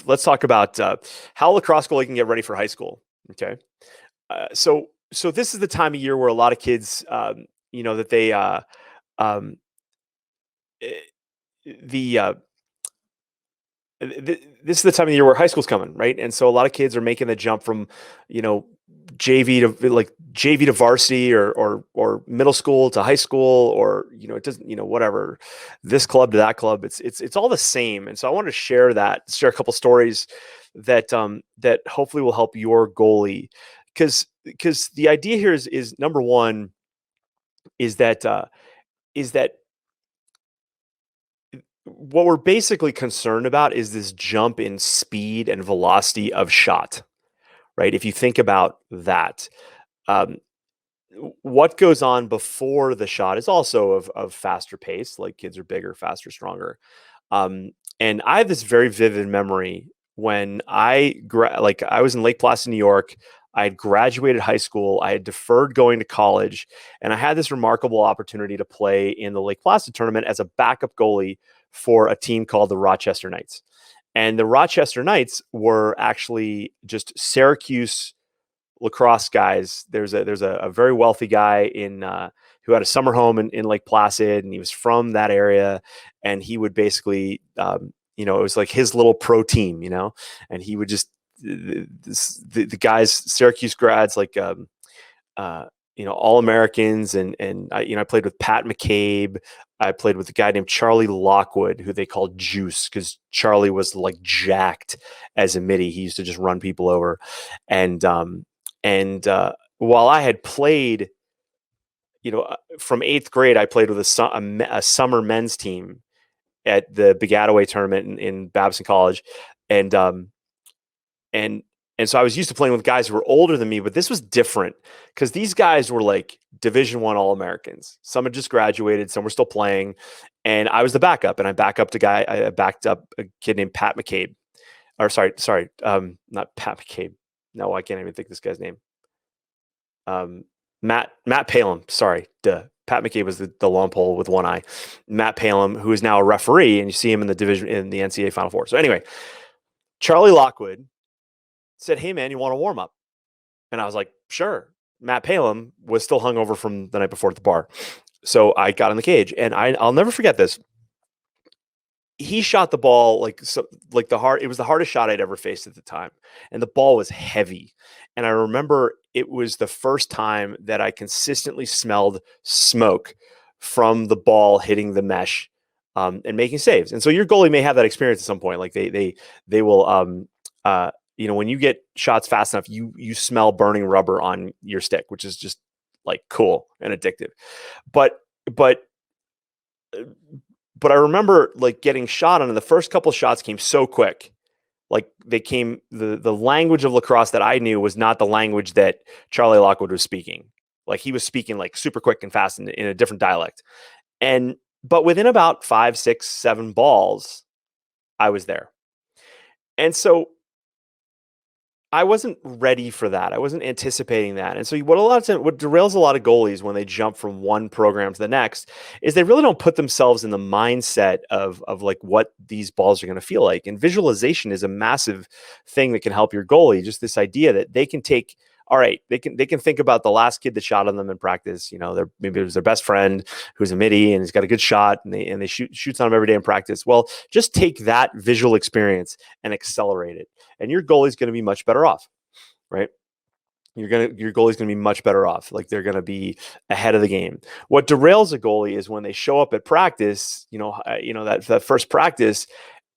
let's talk about how lacrosse goalie can get ready for high school. Okay, so this is the time of year where a lot of kids, that they um, eh, the this is the time of the year where high school's coming, right? And so a lot of kids are making the jump from, you know, JV to varsity or middle school to high school, or it doesn't, whatever, this club to that club. It's all the same. And so I wanted to share a couple stories that hopefully will help your goalie, because the idea here is number one is that what we're basically concerned about is this jump in speed and velocity of shot, right? If you think about that, um, what goes on before the shot is also of faster pace, like kids are bigger, faster, stronger. Um, and I have this very vivid memory when I was in Lake Placid, New York. I had graduated high school. I had deferred going to college, and I had this remarkable opportunity to play in the Lake Placid tournament as a backup goalie for a team called the Rochester Knights. And the Rochester Knights were actually just Syracuse lacrosse guys. There's a very wealthy guy who had a summer home in Lake Placid, and he was from that area. And he would basically, it was like his little pro team, and he would just the guys, Syracuse grads, like all Americans, and I played with Pat McCabe. I played with a guy named Charlie Lockwood, who they called Juice because Charlie was like jacked as a midi. He used to just run people over, and while I had played, from eighth grade, I played with a summer men's team at the Bigataway tournament in Babson College, and and and so I was used to playing with guys who were older than me, but this was different because these guys were like Division I All-Americans. Some had just graduated, some were still playing, and I was the backup. And I backed up a kid named Pat McCabe, or sorry, not Pat McCabe. No, I can't even think this guy's name. Matt Palem. Sorry, duh. Pat McCabe was the long pole with one eye. Matt Palem, who is now a referee, and you see him in the NCAA Final Four. So anyway, Charlie Lockwood said, "Hey man, you want to warm up?" And I was like, "Sure." Matt Palem was still hungover from the night before at the bar, so I got in the cage, and I'll never forget this. He shot the ball like it was the hardest shot I'd ever faced at the time, and the ball was heavy. And I remember it was the first time that I consistently smelled smoke from the ball hitting the mesh, and making saves. And so your goalie may have that experience at some point. Like they will, when you get shots fast enough, you smell burning rubber on your stick, which is just like cool and addictive. But I remember like getting shot on, and the first couple shots came so quick. Like the language of lacrosse that I knew was not the language that Charlie Lockwood was speaking. Like he was speaking like super quick and fast in a different dialect. But within about 5, 6, 7 balls, I was there. And so I wasn't ready for that. I wasn't anticipating that. And so what derails a lot of goalies when they jump from one program to the next is they really don't put themselves in the mindset of like what these balls are going to feel like. And visualization is a massive thing that can help your goalie. Just this idea that they can take, all right, they can think about the last kid that shot on them in practice. Maybe it was their best friend who's a midi and he's got a good shot, and they shoots on him every day in practice. Well, just take that visual experience and accelerate it, and your goalie's going to be much better off, right? Your goalie's going to be much better off. Like they're going to be ahead of the game. What derails a goalie is when they show up at practice, that first practice,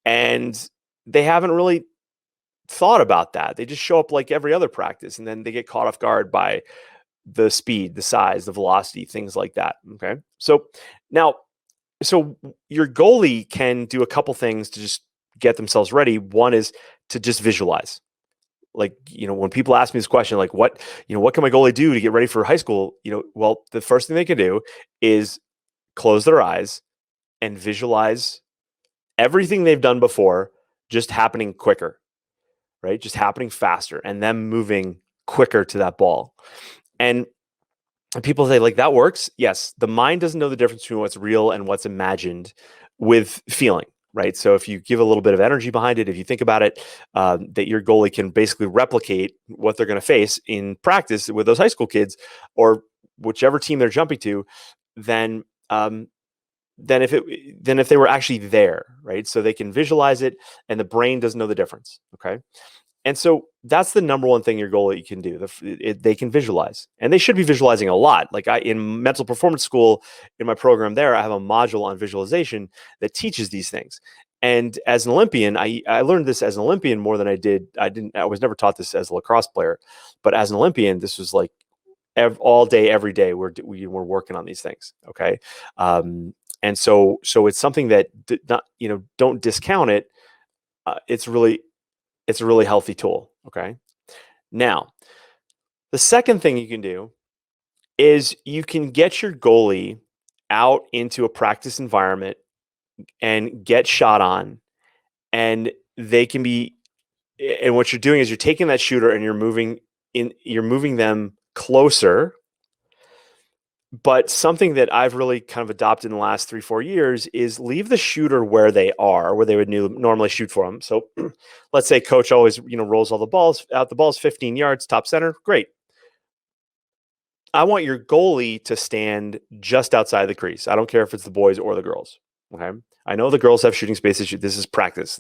and they haven't really thought about that. They just show up like every other practice, and then they get caught off guard by the speed, the size, the velocity, things like that. Okay. So your goalie can do a couple things to just get themselves ready. One is to just visualize. Like, when people ask me this question, like what can my goalie do to get ready for high school? Well, the first thing they can do is close their eyes and visualize everything they've done before just happening quicker. Right? Just happening faster, and them moving quicker to that ball. And people say, like, that works. Yes. The mind doesn't know the difference between what's real and what's imagined with feeling, right? So if you give a little bit of energy behind it, if you think about it, that your goalie can basically replicate what they're going to face in practice with those high school kids or whichever team they're jumping to, then um, then if they were actually there, right? So they can visualize it, and the brain doesn't know the difference. Okay, and so that's the number one thing your goalie can do. They can visualize, and they should be visualizing a lot. Like in mental performance school, in my program there, I have a module on visualization that teaches these things. And as an Olympian, I learned this as an Olympian more than I did. I was never taught this as a lacrosse player, but as an Olympian, this was like all day, every day. We're working on these things. Okay, um, and so it's something that not, don't discount it. It's a really healthy tool. Okay. Now, the second thing you can do is you can get your goalie out into a practice environment and get shot on, and they can be. And what you're doing is you're taking that shooter and you're moving them closer. But something that I've really kind of adopted in the last 3-4 years is leave the shooter where they are, where they would normally shoot for them. So let's say coach always, rolls all the balls out. The ball's 15 yards, top center. Great. I want your goalie to stand just outside the crease. I don't care if it's the boys or the girls. Okay. I know the girls have shooting spaces. This is practice.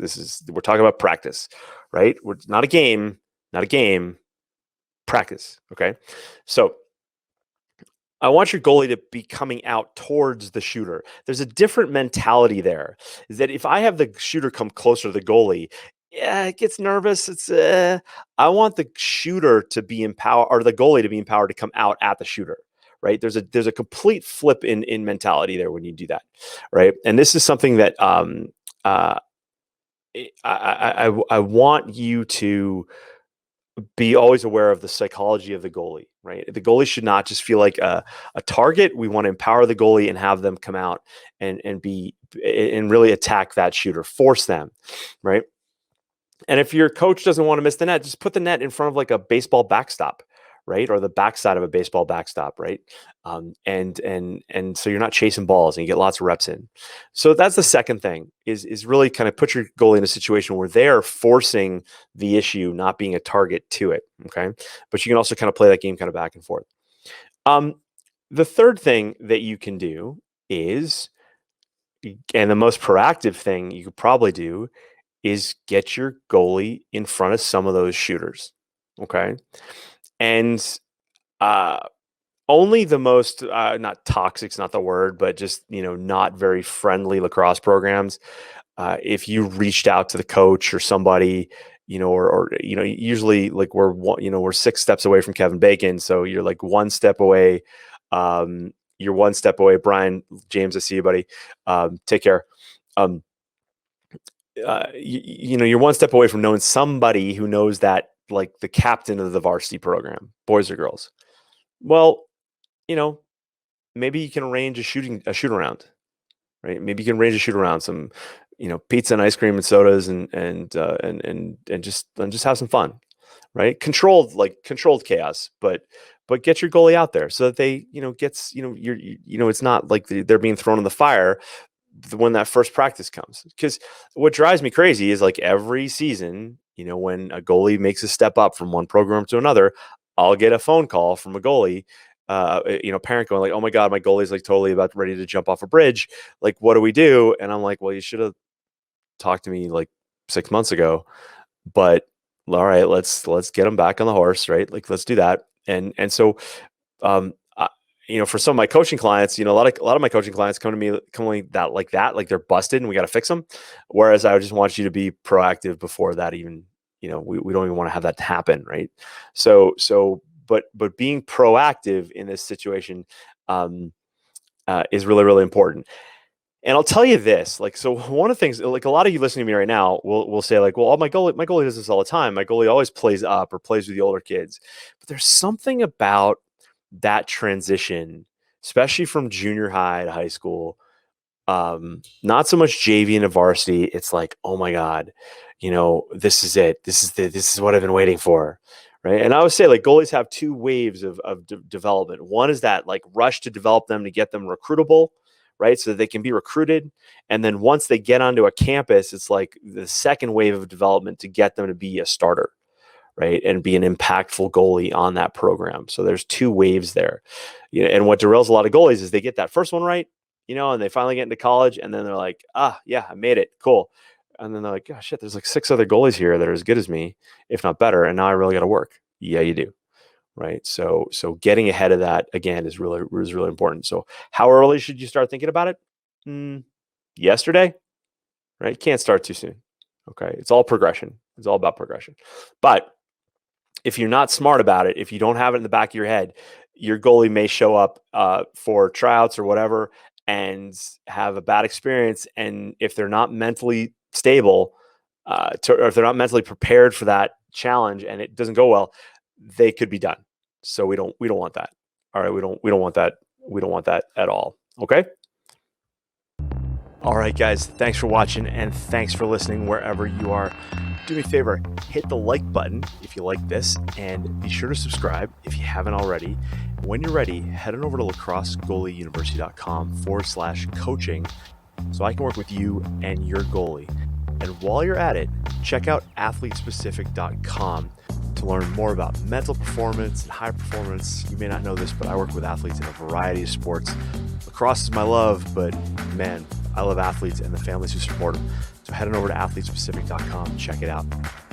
We're talking about practice, right? We're not a game, practice. Okay. So I want your goalie to be coming out towards the shooter. There's a different mentality there. Is that if I have the shooter come closer to the goalie, yeah, it gets nervous. I want the shooter to be empowered, or the goalie to be empowered to come out at the shooter. Right? There's a complete flip in mentality there when you do that. Right? And this is something that I want you to be always aware of the psychology of the goalie, right? The goalie should not just feel like a target. We want to empower the goalie and have them come out and really attack that shooter, force them, right? And if your coach doesn't want to miss the net, just put the net in front of like a baseball backstop, right? Or the backside of a baseball backstop, right? And so you're not chasing balls and you get lots of reps in. So that's the second thing is really kind of put your goalie in a situation where they're forcing the issue, not being a target to it. Okay. But you can also kind of play that game kind of back and forth. The third thing that you can do is, and the most proactive thing you could probably do is get your goalie in front of some of those shooters. Okay. And only the most not toxic's not the word, but just not very friendly lacrosse programs. If you reached out to the coach or somebody, or usually like we're 6 steps away from Kevin Bacon, so you're like 1 step away. You're 1 step away. Brian James, I see you, buddy. Take care. You're 1 step away from knowing somebody who knows that, like the captain of the varsity program, boys or girls. Well, maybe you can arrange a shoot around, right? Maybe you can arrange a shoot around, some, pizza and ice cream and sodas and just have some fun, right? Controlled chaos, but get your goalie out there so that they, it's not like they're being thrown in the fire when that first practice comes. Because what drives me crazy is like every season, when a goalie makes a step up from one program to another, I'll get a phone call from a goalie, parent going like, "Oh my God, my goalie's like totally about ready to jump off a bridge. Like, what do we do?" And I'm like, "Well, you should have talked to me like 6 months ago, but all right, let's get him back on the horse, right? Like, let's do that." And so, for some of my coaching clients, a lot of my coaching clients come to me like they're busted and we got to fix them. Whereas I just want you to be proactive before that even, we don't even want to have that happen, right? But being proactive in this situation is really, really important. And I'll tell you this, like, so one of the things, like a lot of you listening to me right now will say like, well, my goalie does this all the time. My goalie always plays up or plays with the older kids. But there's something about that transition, especially from junior high to high school, not so much JV into varsity. It's like, oh my God, this is it. This is what I've been waiting for. Right. And I would say like goalies have 2 waves of development. One is that like rush to develop them to get them recruitable. right? So that they can be recruited. And then once they get onto a campus, it's like the second wave of development to get them to be a starter, right? And be an impactful goalie on that program. So there's two waves there. And what derails a lot of goalies is they get that first one right, and they finally get into college, and then they're like, yeah, I made it. Cool. And then they're like, oh shit, there's like 6 other goalies here that are as good as me, if not better. And now I really got to work. Yeah, you do. Right. So getting ahead of that again is really important. So how early should you start thinking about it? Yesterday, right? Can't start too soon. Okay. It's all progression. It's all about progression. But if you're not smart about it, if you don't have it in the back of your head, your goalie may show up for tryouts or whatever and have a bad experience. And if they're not mentally stable, or if they're not mentally prepared for that challenge and it doesn't go well, they could be done. So we don't want that. All right, we don't want that. We don't want that at all. Okay. All right, guys. Thanks for watching and thanks for listening wherever you are. Do me a favor, hit the like button if you like this, and be sure to subscribe if you haven't already. When you're ready, head on over to lacrossegoalieuniversity.com/coaching so I can work with you and your goalie. And while you're at it, check out athletespecific.com to learn more about mental performance and high performance. You may not know this, but I work with athletes in a variety of sports. Lacrosse is my love, but man, I love athletes and the families who support them. So head on over to athletespecific.com and check it out.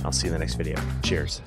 I'll see you in the next video. Cheers.